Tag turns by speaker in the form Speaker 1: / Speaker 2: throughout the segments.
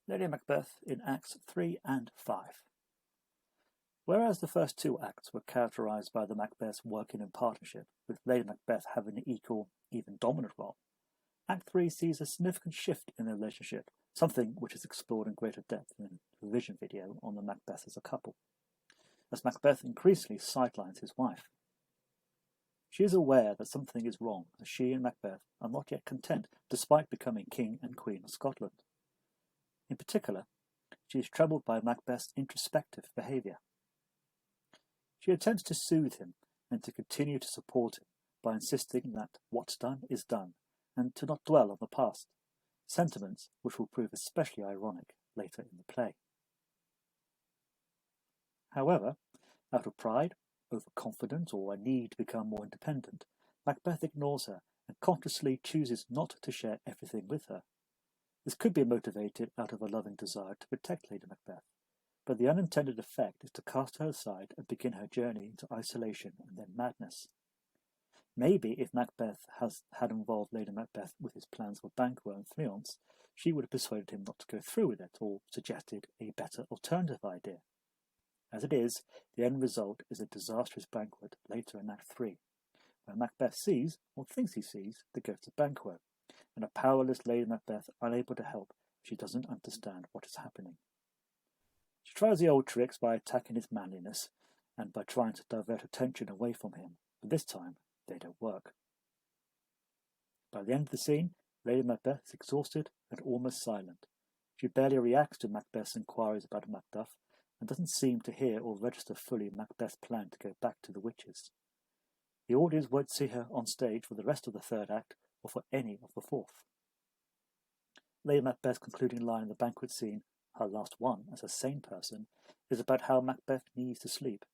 Speaker 1: Lady Macbeth in Acts 3 and 5. Whereas the first two acts were characterised by the Macbeths working in partnership, with Lady Macbeth having an equal, even dominant role, Act 3 sees a significant shift in their relationship, something which is explored in greater depth in a revision video on the Macbeths as a couple, as Macbeth increasingly sidelines his wife. She is aware that something is wrong, as she and Macbeth are not yet content despite becoming King and Queen of Scotland. In particular, she is troubled by Macbeth's introspective behaviour. She attempts to soothe him and to continue to support him by insisting that what's done is done, and to not dwell on the past, sentiments which will prove especially ironic later in the play. However, out of pride, overconfidence, or a need to become more independent, Macbeth ignores her and consciously chooses not to share everything with her. This could be motivated out of a loving desire to protect Lady Macbeth, but the unintended effect is to cast her aside and begin her journey into isolation and then madness. Maybe if Macbeth had involved Lady Macbeth with his plans for Banquo and Fleance, she would have persuaded him not to go through with it, or suggested a better alternative idea. As it is, the end result is a disastrous banquet later in Act 3, where Macbeth sees, or thinks he sees, the ghost of Banquo, and a powerless Lady Macbeth unable to help. She doesn't understand what is happening. She tries the old tricks by attacking his manliness and by trying to divert attention away from him, but this time they don't work. By the end of the scene, Lady Macbeth is exhausted and almost silent. She barely reacts to Macbeth's inquiries about Macduff and doesn't seem to hear or register fully Macbeth's plan to go back to the witches. The audience won't see her on stage for the rest of the third act or for any of the fourth. Lady Macbeth's concluding line in the banquet scene, her last one as a sane person, is about how Macbeth needs to sleep.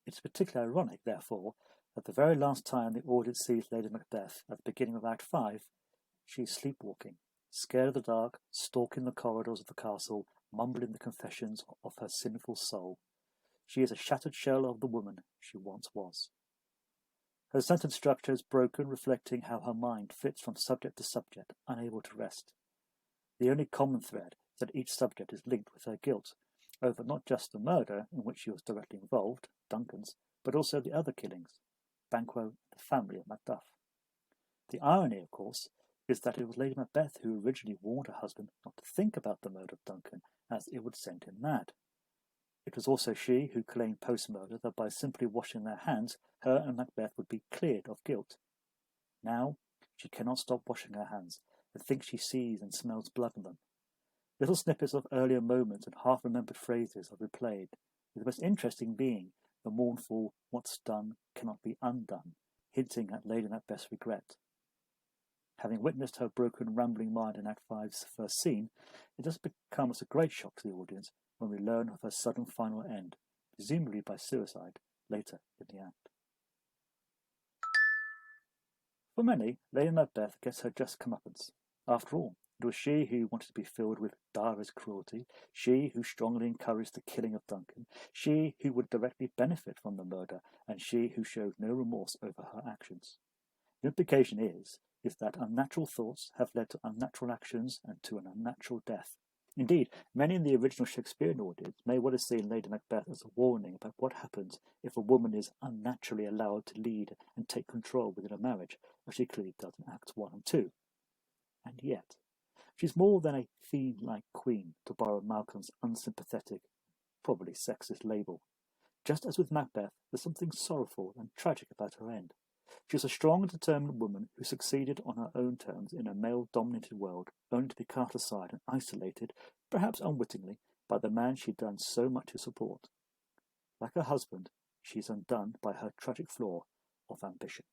Speaker 1: It is particularly ironic, therefore, that the very last time the audience sees Lady Macbeth at the beginning of Act 5, she is sleepwalking, scared of the dark, stalking the corridors of the castle, mumbling the confessions of her sinful soul. She is a shattered shell of the woman she once was. Her sentence structure is broken, reflecting how her mind flits from subject to subject, unable to rest. The only common thread is that each subject is linked with her guilt, over not just the murder in which she was directly involved, Duncan's, but also the other killings, Banquo and the family of Macduff. The irony, of course, is that it was Lady Macbeth who originally warned her husband not to think about the murder of Duncan, as it would send him mad. It was also she who claimed post-murder that by simply washing their hands, her and Macbeth would be cleared of guilt. Now, she cannot stop washing her hands, and thinks she sees and smells blood on them. Little snippets of earlier moments and half-remembered phrases are replayed, with the most interesting being the mournful "what's done cannot be undone," hinting at Lady Macbeth's regret. Having witnessed her broken, rambling mind in Act 5's first scene, it does become a great shock to the audience when we learn of her sudden final end, presumably by suicide, later in the act. For many, Lady Macbeth gets her just comeuppance. After all, it was she who wanted to be filled with direst cruelty, she who strongly encouraged the killing of Duncan, she who would directly benefit from the murder, and she who showed no remorse over her actions. The implication is that unnatural thoughts have led to unnatural actions and to an unnatural death. Indeed, many in the original Shakespearean audience may well have seen Lady Macbeth as a warning about what happens if a woman is unnaturally allowed to lead and take control within a marriage, as she clearly does in Acts 1 and 2. And yet, she's more than a fiend-like queen, to borrow Malcolm's unsympathetic, probably sexist label. Just as with Macbeth, there's something sorrowful and tragic about her end. She is a strong and determined woman who succeeded on her own terms in a male-dominated world, only to be cast aside and isolated, perhaps unwittingly, by the man she'd done so much to support. Like her husband, she is undone by her tragic flaw of ambition.